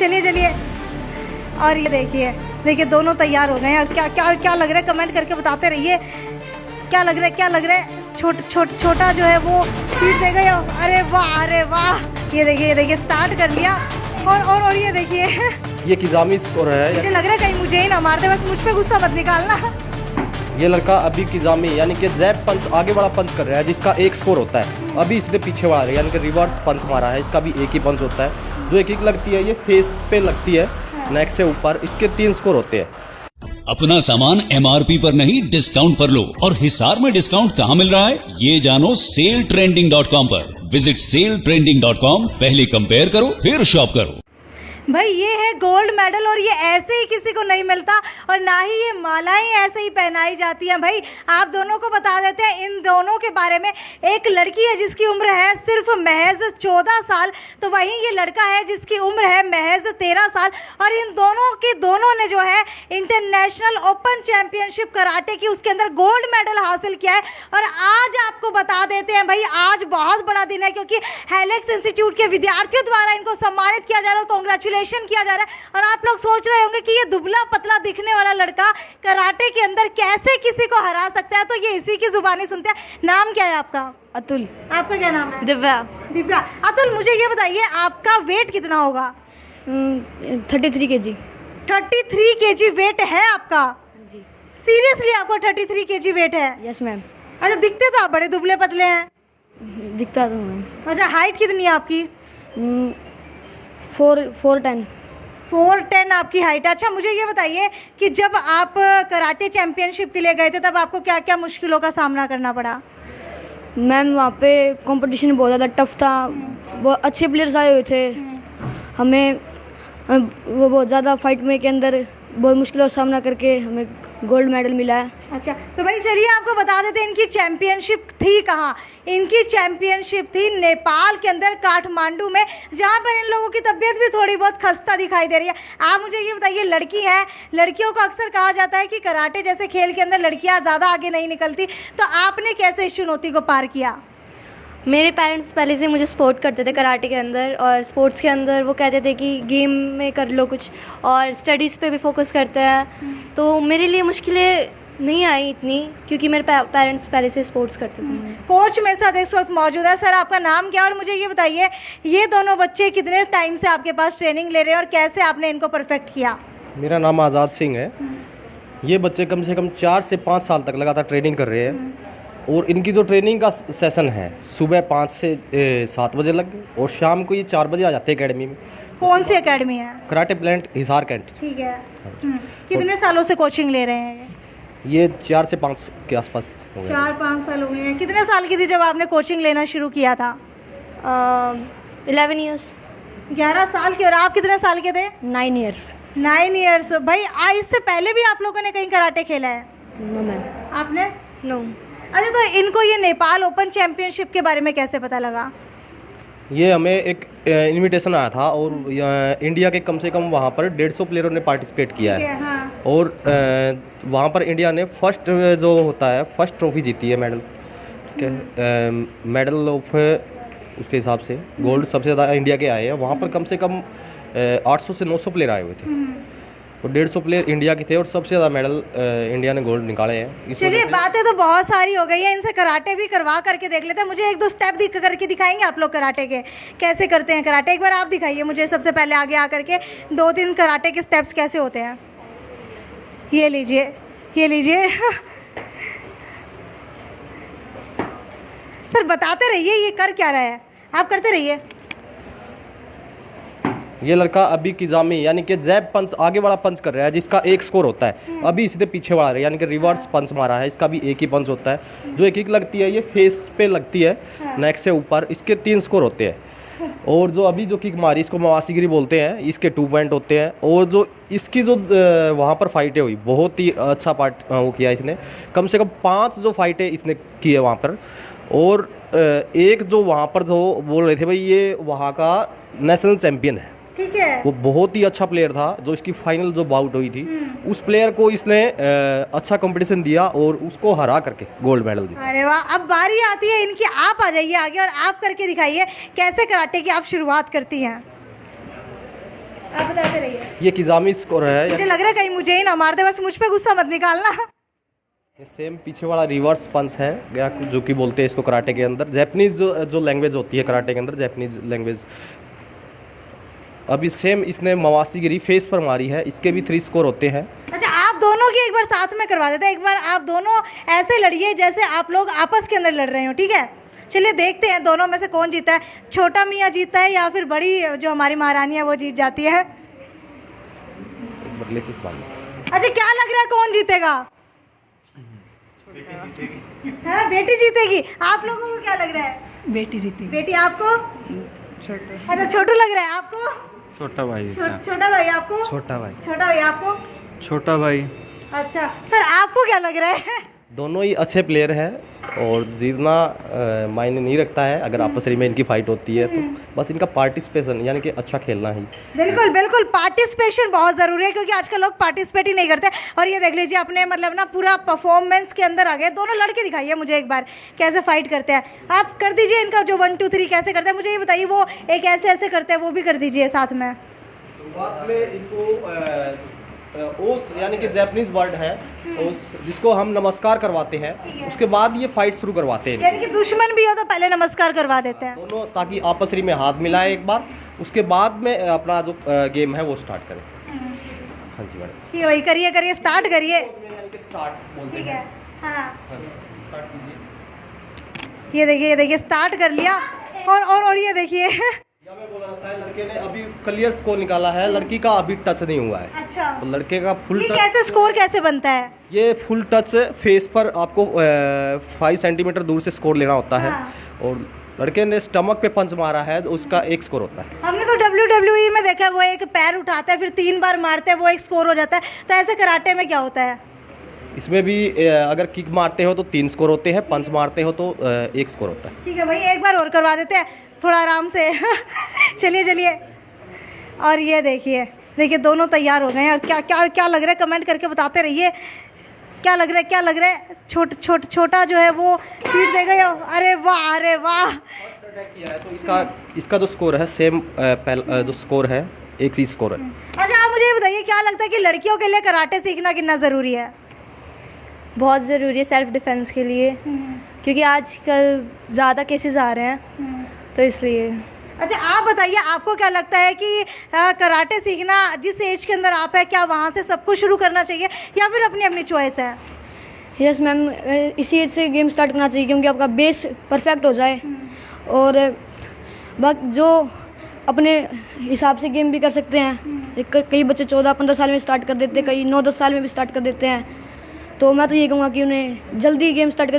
चलिए चलिए। और ये देखिए दोनों तैयार हो गए हैं। और क्या लग रहा है, कमेंट करके बताते रहिए। क्या लग रहा है? छोटा जो है वो स्पीड दे गए। अरे वाह, ये देखिए स्टार्ट कर लिया। और ये देखिए ये किजामी स्कोर है। मुझे लग रहा है कहीं मुझे ही ना मार दे, बस मुझ पे गुस्सा मत निकालना। ये लड़का अभी किजामी यानी कि जैब पंच आगे वाला पंच कर रहा है, जिसका एक स्कोर होता है। अभी इसने पीछे वाला यानी कि रिवर्स पंच मारा है, इसका भी एक ही पंच होता है। जो एक लगती है ये फेस पे लगती है, नेक से ऊपर। इसके 3 स्कोर होते हैं। अपना सामान MRP पर नहीं डिस्काउंट पर लो। और हिसार में डिस्काउंट कहाँ मिल रहा है ये जानो सेलट्रेंडिंग.com पर। विजिट सेलट्रेंडिंग.com, पहले कंपेयर करो फिर शॉप करो। भाई ये है गोल्ड मेडल और ये ऐसे ही किसी को नहीं मिलता और ना ही ये मालाएं ऐसे ही पहनाई जाती हैं। भाई आप दोनों को बता देते हैं इन दोनों के बारे में। एक लड़की है जिसकी उम्र है सिर्फ महज 14 साल, तो वहीं ये लड़का है जिसकी उम्र है महज 13 साल। और इन दोनों ने जो है इंटरनेशनल ओपन चैंपियनशिप कराटे की उसके अंदर गोल्ड मेडल हासिल किया है। और आज आपको बता देते हैं भाई, आज बहुत बड़ा दिन है क्योंकि हेलेक्स इंस्टीट्यूट के विद्यार्थियों द्वारा इनको सम्मानित किया जा रहा है और कांग्रेचुलेशन किया जा रहा है। और आप लोग सोच रहे होंगे कि ये दुबला पतला दिखने वाला लड़का कराटे के अंदर कैसे किसी को हरा सकता है, तो ये इसी की जुबानी सुनते हैं। नाम क्या है आपका? अतुल। आपका क्या नाम है? दिव्या। अतुल, मुझे ये बताइए आपका वेट कितना होगा? 33 kg। 33 kg वेट है आपका? जी। सीरियसली आपको 33 kg वेट है? Yes ma'am. अच्छा, दिखते तो आप बड़े दुबले पतले हैं। दिखता तो मैम। अच्छा, हाइट कितनी है आपकी? 4'10". 4'10" आपकी हाइट। अच्छा, मुझे ये बताइए कि जब आप कराटे चैंपियनशिप के लिए गए थे तब आपको क्या क्या मुश्किलों का सामना करना पड़ा? मैम वहाँ पे कंपटीशन बहुत ज़्यादा टफ था, बहुत अच्छे प्लेयर्स आए हुए थे। हमें वो बहुत ज़्यादा फाइट में के अंदर बहुत मुश्किलों का सामना करके हमें गोल्ड मेडल मिला है। अच्छा, तो भाई चलिए आपको बता देते हैं इनकी चैंपियनशिप थी कहाँ। इनकी चैंपियनशिप थी नेपाल के अंदर काठमांडू में, जहाँ पर इन लोगों की तबीयत भी थोड़ी बहुत खस्ता दिखाई दे रही है। आप मुझे ये बताइए, लड़की है, लड़कियों को अक्सर कहा जाता है कि कराटे जैसे खेल के अंदर लड़कियाँ ज़्यादा आगे नहीं निकलती, तो आपने कैसे इस चुनौती को पार किया? मेरे पेरेंट्स पहले से मुझे सपोर्ट करते थे कराटे के अंदर, और स्पोर्ट्स के अंदर वो कहते थे कि गेम में कर लो कुछ और स्टडीज़ पे भी फोकस करते हैं। तो मेरे लिए मुश्किलें नहीं आई इतनी, क्योंकि मेरे पेरेंट्स पहले से स्पोर्ट्स करते थे। कोच मेरे साथ इस वक्त मौजूद है। सर, आपका नाम क्या है और मुझे ये बताइए ये दोनों बच्चे कितने टाइम से आपके पास ट्रेनिंग ले रहे हैं और कैसे आपने इनको परफेक्ट किया? मेरा नाम आज़ाद सिंह है। ये बच्चे कम से कम 4 से 5 साल तक लगातार ट्रेनिंग कर रहे हैं। और इनकी जो ट्रेनिंग का सेशन है सुबह 5 से 7 बजे लग गए और शाम को ये 4 बजे आ जाते हैं एकेडमी में। कौन सी एकेडमी है? Karate plant Hisar cantt. ठीक है। कितने सालों से कोचिंग ले रहे हैं ये 4 से 5 के आसपास हो गए। 4-5 साल हो गए हैं। कितने साल की थी जब आपने कोचिंग लेना शुरू किया था? 11 ईयर्स। 11 साल की। और आप कितने साल के थे? 9 years। 9 years। भाई इससे पहले भी आप लोगों ने कहीं कराटे खेला है? No ma'am. आपने? नो। अच्छा, तो इनको ये नेपाल ओपन चैंपियनशिप के बारे में कैसे पता लगा? ये हमें एक इनविटेशन आया था और इंडिया के कम से कम वहाँ पर 150 प्लेयरों ने पार्टिसिपेट किया है। हाँ। और वहाँ पर इंडिया ने फर्स्ट जो होता है फर्स्ट ट्रॉफी जीती है, मेडल। ठीक है, मेडल ऑफ उसके हिसाब से गोल्ड सबसे ज़्यादा इंडिया के आए हैं। वहाँ पर कम से कम 800 से 900 प्लेयर आए हुए थे और 150 प्लेयर इंडिया के थे और सबसे ज़्यादा मेडल इंडिया ने गोल्ड निकाले हैं। चलिए, बातें तो बहुत सारी हो गई हैं, इनसे कराटे भी करवा करके देख लेते हैं। मुझे 1-2 स्टेप करके दिखाएंगे आप लोग कराटे के, कैसे करते हैं कराटे? एक बार आप दिखाइए मुझे सबसे पहले आगे आकर के 2-3 कराटे के स्टेप्स कैसे होते हैं। ये लीजिए, ये लीजिए। सर बताते रहिए ये कर क्या रहा है, आप करते रहिए। ये लड़का अभी किजामी यानी कि जैब पंच आगे वाला पंच कर रहा है, जिसका एक स्कोर होता है। अभी इसने पीछे वाला यानी कि रिवर्स पंच मारा है, इसका भी एक ही पंच होता है। जो एक लगती है ये फेस पे लगती है, नेक से ऊपर। इसके 3 स्कोर होते हैं। और जो अभी जो किक मारी इसको मवासीगिरी बोलते हैं, इसके 2 पॉइंट होते हैं। और जो इसकी जो वहाँ पर फाइटें हुई, बहुत ही अच्छा पार्ट वो किया इसने। कम से कम 5 जो फाइटें इसने की है वहाँ पर। और एक जो वहाँ पर जो बोल रहे थे भाई ये वहाँ का नेशनल चैम्पियन है। ठीक है। वो बहुत ही अच्छा प्लेयर था। जो इसकी फाइनल जो बाउट हुई थी उस प्लेयर को इसने अच्छा कंपटीशन दिया और उसको हरा करके गोल्ड मेडल दिया। अरे वाह, अब बारी आती है इनकी। आप आ जाइए आगे और आप करके दिखाइए कैसे कराटे की आप शुरुआत करती हैं। आप बताते रहिए। ये किजामी स्कोर है, मुझे लग रहा है कहीं मुझे ही ना मार दे, बस मुझ पे गुस्सा मत निकालना। ये सेम पीछे वाला रिवर्स पंच है या जो कि बोलते हैं इसको कराटे के अंदर, जैपनीज जो लैंग्वेज होती है कराटे के अंदर, जैपनीज लैंग्वेज। अभी सेम इसने मवासी गिरी फेस पर मारी है, इसके भी 3 स्कोर होते हैं। अच्छा, आप दोनों की एक बार साथ में करवा देते हैं। एक बार आप दोनों ऐसे लड़िए जैसे आप लोग आपस के अंदर लड़ रहे हो, ठीक है? चलिए देखते हैं दोनों में से कौन जीता है, छोटा मियाँ जीता है या फिर बड़ी जो हमारी महारानी है वो जीत जाती है। अच्छा, क्या लग रहा है कौन जीतेगा? हाँ, बेटी जीतेगी। आप लोगों को क्या लग रहा है? बेटी जीती। बेटी, आपको? अच्छा, छोटू लग रहा है आपको? छोटा भाई छोटा भाई आपको? छोटा भाई छोटा भाई आपको? छोटा भाई। अच्छा सर, आपको क्या लग रहा है? दोनों ही अच्छे प्लेयर हैं और जीतना मायने नहीं रखता है अगर आपस में इनकी फाइट होती है, तो बस इनका पार्टिसिपेशन यानी कि अच्छा खेलना ही। बिल्कुल बिल्कुल, पार्टिसिपेशन बहुत ज़रूरी है क्योंकि आजकल लोग पार्टिसिपेट ही नहीं करते। और ये देख लीजिए अपने मतलब ना पूरा परफॉर्मेंस के अंदर आ गए। दोनों लड़के दिखाइए मुझे एक बार कैसे फाइट करते हैं। आप कर दीजिए इनका जो 1 2 3 कैसे करते हैं, मुझे ये बताइए। वो एक ऐसे ऐसे करते हैं, वो भी कर दीजिए साथ में। शुरुआत में इनको ओस यानी कि जैपनीज वर्ड है ओस, जिसको हम नमस्कार करवाते हैं, उसके बाद ये फाइट शुरू करवाते हैं। यानी कि दुश्मन भी हो तो पहले नमस्कार करवा देते हैं दोनों, ताकि आपस में हाथ मिलाए एक बार, उसके बाद में अपना जो गेम है वो स्टार्ट करें। हाँ जी मैडम, ये वही करिए करिए, स्टार्ट करिए। यानी कि स्टार्ट बोलते ठीक हैं। है, हाँ स्टार्ट कीजिए। ये देखिए स्टार्ट कर लिया। और ये देखिए या मैं बोला जाता है लड़के ने अभी क्लियर स्कोर निकाला है, लड़की का अभी टच नहीं हुआ है। अच्छा, तो लड़के का फुल ये टच, कैसे स्कोर कैसे बनता है? ये फुल टच फेस पर आपको 5 सेंटीमीटर दूर से स्कोर लेना होता है। हाँ। और लड़के ने स्टमक पे पंच मारा है तो उसका 1 स्कोर होता है। हमने तो WWE में देखा है, वो एक पैर उठाता है फिर 3 बार मारते हैं, वो 1 स्कोर हो जाता है। तो ऐसे कराटे में क्या होता है? इसमें भी अगर किक मारते हो तो 3 स्कोर होते हैं, पंच मारते हो तो 1 स्कोर होता है। ठीक है भाई, एक बार और करवा देते हैं थोड़ा आराम से। चलिए चलिए। और ये देखिए दोनों तैयार हो गए हैं। और क्या क्या क्या लग रहा है कमेंट करके बताते रहिए। क्या लग रहा है? छोटा जो है वो पीट देगा या? अरे वाह, अरे वाह। तो इसका जो स्कोर है सेम जो स्कोर है 1 ही स्कोर है। अच्छा, आप मुझे ये बताइए क्या लगता है कि लड़कियों के लिए कराटे सीखना कितना ज़रूरी है? बहुत ज़रूरी है सेल्फ डिफेंस के लिए, क्योंकि आजकल ज़्यादा केसेस आ रहे हैं, तो इसलिए। अच्छा, आप बताइए आपको क्या लगता है कि कराटे सीखना जिस एज के अंदर आप है, क्या वहाँ से सबको शुरू करना चाहिए या फिर अपनी अपनी चॉइस है? यस मैम, इसी एज से गेम स्टार्ट करना चाहिए क्योंकि आपका बेस परफेक्ट हो जाए और जो अपने हिसाब से गेम भी कर सकते हैं। कई बच्चे 14-15 साल में स्टार्ट कर देते हैं, कई 9-10 साल में भी स्टार्ट कर देते हैं। तो मैं तो ये कहूँगा कि उन्हें जल्दी गेम स्टार्ट कर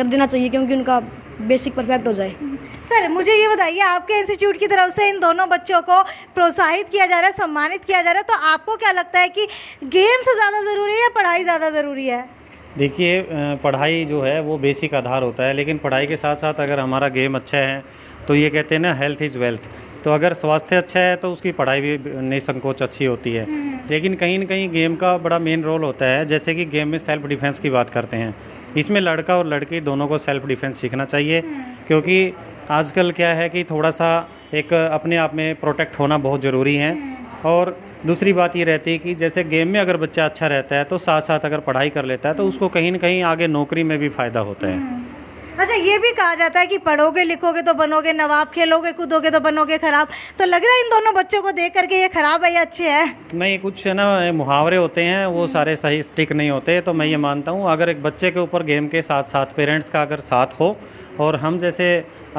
देना चाहिए क्योंकि उनका बेसिक परफेक्ट हो जाए। सर मुझे ये बताइए, आपके इंस्टीट्यूट की तरफ से इन दोनों बच्चों को प्रोत्साहित किया जा रहा है, सम्मानित किया जा रहा है, तो आपको क्या लगता है कि गेम से ज़्यादा ज़रूरी है या पढ़ाई ज़्यादा ज़रूरी है? देखिए, पढ़ाई जो है वो बेसिक आधार होता है, लेकिन पढ़ाई के साथ साथ अगर हमारा गेम अच्छा है तो ये कहते हैं ना, हेल्थ इज़ वेल्थ। तो अगर स्वास्थ्य अच्छा है तो उसकी पढ़ाई भी निसंकोच अच्छी होती है। लेकिन कहीं न कहीं गेम का बड़ा मेन रोल होता है। जैसे कि गेम में सेल्फ डिफेंस की बात करते हैं, इसमें लड़का और लड़की दोनों को सेल्फ डिफेंस सीखना चाहिए, क्योंकि आजकल क्या है कि थोड़ा सा एक अपने आप में प्रोटेक्ट होना बहुत ज़रूरी है। और दूसरी बात ये रहती है कि जैसे गेम में अगर बच्चा अच्छा रहता है तो साथ साथ अगर पढ़ाई कर लेता है तो उसको कहीं न कहीं आगे नौकरी में भी फ़ायदा होता है। अच्छा, ये भी कहा जाता है कि पढ़ोगे लिखोगे तो बनोगे नवाब, खेलोगे कूदोगे तो बनोगे खराब। तो लग रहा है इन दोनों बच्चों को देख करके ये खराब है या अच्छे हैं? नहीं, कुछ है ना मुहावरे होते हैं, वो सारे सही स्टिक नहीं होते। तो मैं ये मानता हूँ अगर एक बच्चे के ऊपर गेम के साथ साथ पेरेंट्स का अगर साथ हो, और हम जैसे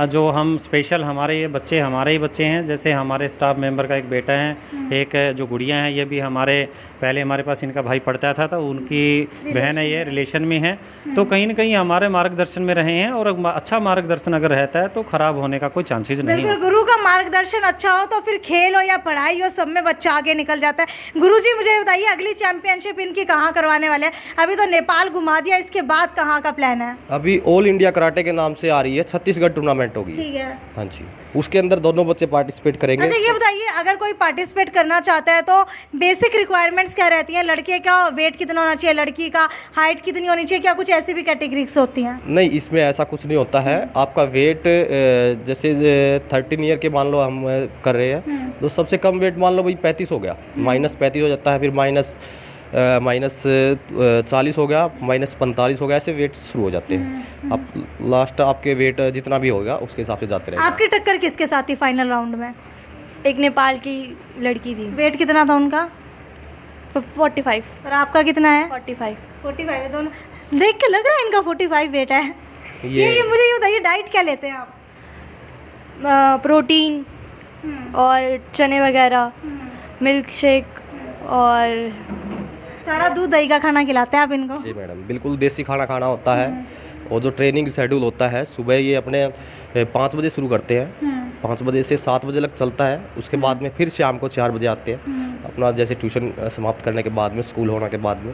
जो हम स्पेशल हमारे ये बच्चे हमारे ही बच्चे हैं, जैसे हमारे स्टाफ मेंबर का एक बेटा है, एक जो गुड़िया हैं, ये भी हमारे पहले हमारे पास इनका भाई पढ़ता था तो उनकी बहन है, ये रिलेशन में है। तो कहीं न कहीं हमारे मार्गदर्शन में रहे हैं, और अच्छा मार्गदर्शन अगर रहता है तो ख़राब होने का कोई चांसेस नहीं बिल्कुल, है। गुरु का मार्गदर्शन अच्छा हो तो फिर खेल हो या पढ़ाई हो, सब में बच्चा आगे निकल जाता है। गुरुजी मुझे बताइए, अगली चैंपियनशिप इनकी कहाँ करवाने वाले हैं? अभी तो नेपाल घुमा दिया, इसके बाद कहाँ का प्लान है? अभी ऑल इंडिया कराटे के नाम से आ रही है, छत्तीसगढ़ टूर्नामेंट टूर्नामेंट होगी। ठीक है। हाँ जी, उसके अंदर दोनों बच्चे पार्टिसिपेट करेंगे। अच्छा ये बताइए, अगर कोई पार्टिसिपेट करना चाहता है तो बेसिक रिक्वायरमेंट्स क्या रहती हैं? लड़के का वेट कितना होना चाहिए, लड़की का हाइट कितनी होनी चाहिए, क्या कुछ ऐसी भी कैटेगरीज होती हैं? नहीं, इसमें ऐसा कुछ नहीं होता है। आपका वेट जैसे 13 ईयर के मान लो हम कर रहे हैं, तो सबसे कम वेट मान लो भाई 35 हो गया, -35 हो जाता है, फिर माइनस 40 हो गया, -45 हो गया, ऐसे वेट शुरू हो जाते हैं। आप लास्ट आपके वेट जितना भी होगा उसके हिसाब से जाते रहेंगे। आपकी टक्कर किसके साथ थी फाइनल राउंड में? एक नेपाल की लड़की थी, वेट कितना था उनका? 45। और आपका कितना है? 45। 45 है दोनों। देख के लग रहा है इनका 45 वेट है। ये मुझे ये बताइए, डाइट क्या लेते हैं आप? प्रोटीन और चने वगैरह, मिल्क शेक और सारा दूध दही का खाना खिलाते हैं आप इनको? जी मैडम, बिल्कुल देसी खाना खाना होता है। और जो ट्रेनिंग शेड्यूल होता है, सुबह ये अपने 5 बजे शुरू करते हैं, 5 बजे से 7 बजे तक चलता है। उसके बाद में फिर शाम को 4 बजे आते हैं, अपना जैसे ट्यूशन समाप्त करने के बाद में, स्कूल होने के बाद में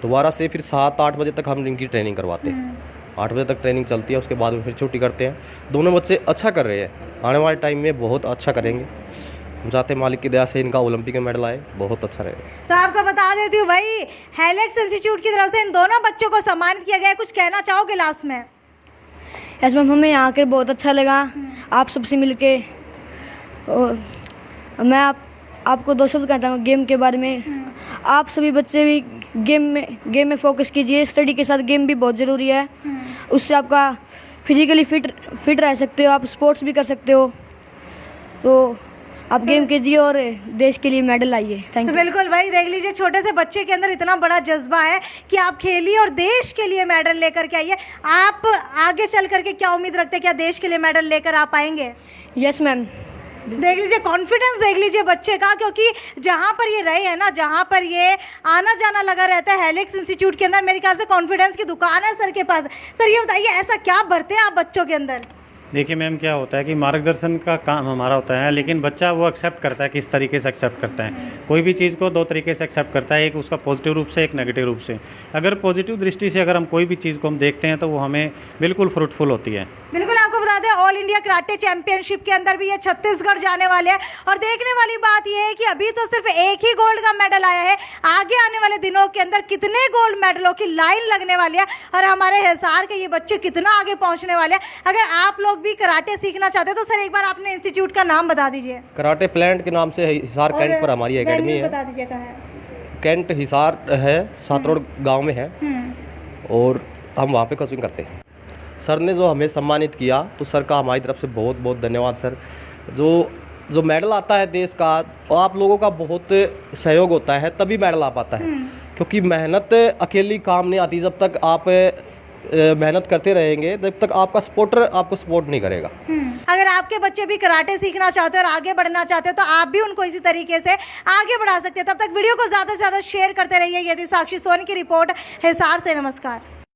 दोबारा से फिर 7-8 बजे तक हम इनकी ट्रेनिंग करवाते हैं। 8 बजे तक ट्रेनिंग चलती है, उसके बाद में फिर छुट्टी करते हैं। दोनों बच्चे अच्छा कर रहे हैं, आने वाले टाइम में बहुत अच्छा करेंगे। हम चाहते हैं मालिक की दया से इनका ओलंपिक में मेडल आए, बहुत अच्छा रहेगा। तो आपको बता देती हूँ भाई, हेलेक्स इंस्टीट्यूट की तरफ से इन दोनों बच्चों को सम्मानित किया गया है। कुछ कहना चाहोगे लास्ट में? यस मैम, हमें यहाँ आकर बहुत अच्छा लगा आप सबसे मिलके। और मैं आपको 2 शब्द कहता हूँ गेम के बारे में। आप सभी बच्चे भी गेम में फोकस कीजिए, स्टडी के साथ गेम भी बहुत ज़रूरी है। उससे आपका फिजिकली फिट रह सकते हो, आप स्पोर्ट्स भी कर सकते हो। तो आप गेम कीजिए और देश के लिए मेडल लाइए। थैंक तो यू। बिल्कुल भाई, देख लीजिए छोटे से बच्चे के अंदर इतना बड़ा जज्बा है कि आप खेलिए और देश के लिए मेडल लेकर के आइए। आप आगे चल करके क्या उम्मीद रखते हैं, क्या देश के लिए मेडल लेकर आ पाएंगे? Yes ma'am. देख लीजिए कॉन्फिडेंस, देख लीजिए बच्चे का, क्योंकि जहाँ पर ये रहे हैं ना, जहाँ पर ये आना जाना लगा रहता है हेलेक्स इंस्टीट्यूट के अंदर, मेरे ख्याल से कॉन्फिडेंस की दुकान है सर के पास। सर ये बताइए, ऐसा क्या भरते हैं आप बच्चों के अंदर? देखिए मैम, क्या होता है कि मार्गदर्शन का काम हमारा होता है, लेकिन बच्चा वो एक्सेप्ट करता है, किस तरीके से एक्सेप्ट करता है। कोई भी चीज़ को 2 तरीके से एक्सेप्ट करता है, एक उसका पॉजिटिव रूप से, एक नेगेटिव रूप से। अगर पॉजिटिव दृष्टि से अगर हम कोई भी चीज़ को हम देखते हैं तो वो हमें बिल्कुल फ्रूटफुल होती है। बिल्कुल, आपको बता दें ऑल इंडिया कराटे चैंपियनशिप के अंदर भी ये छत्तीसगढ़ जाने वाले हैं। और देखने वाली बात ये है कि अभी तो सिर्फ एक ही गोल्ड का मेडल आया है, आगे आने वाले दिनों के अंदर कितने गोल्ड मेडलों की लाइन लगने वाली है और हमारे हिसार के ये बच्चे कितना आगे पहुंचने वाले हैं। अगर आप लोग भी कराटे सीखना चाहते हैं तो सर एक बार अपने इंस्टीट्यूट का नाम बता दीजिए। कराटे प्लांट के नाम से हिसार कैंट पर हमारी एकेडमी है। बता दीजिए कहाँ है? कैंट हिसार है, सातरोड गांव में है, और हम वहाँ पे कोचिंग करते हैं। सर ने जो हमें सम्मानित किया, तो सर का हमारी तरफ से बहुत बहुत धन्यवाद सर। जो मेडल आता है देश का, और आप लोगों का बहुत सहयोग होता है तभी मेडल आ पाता है, क्योंकि मेहनत अकेली काम नहीं आती। जब तक आप मेहनत करते रहेंगे, जब तक आपका सपोर्टर आपको सपोर्ट नहीं करेगा। अगर आपके बच्चे भी कराटे सीखना चाहते हैं और आगे बढ़ना चाहते हैं तो आप भी उनको इसी तरीके से आगे बढ़ा सकते हैं। तब तक वीडियो को ज़्यादा से ज़्यादा शेयर करते रहिए। यदि साक्षी सोनी की रिपोर्ट हिसार से। नमस्कार।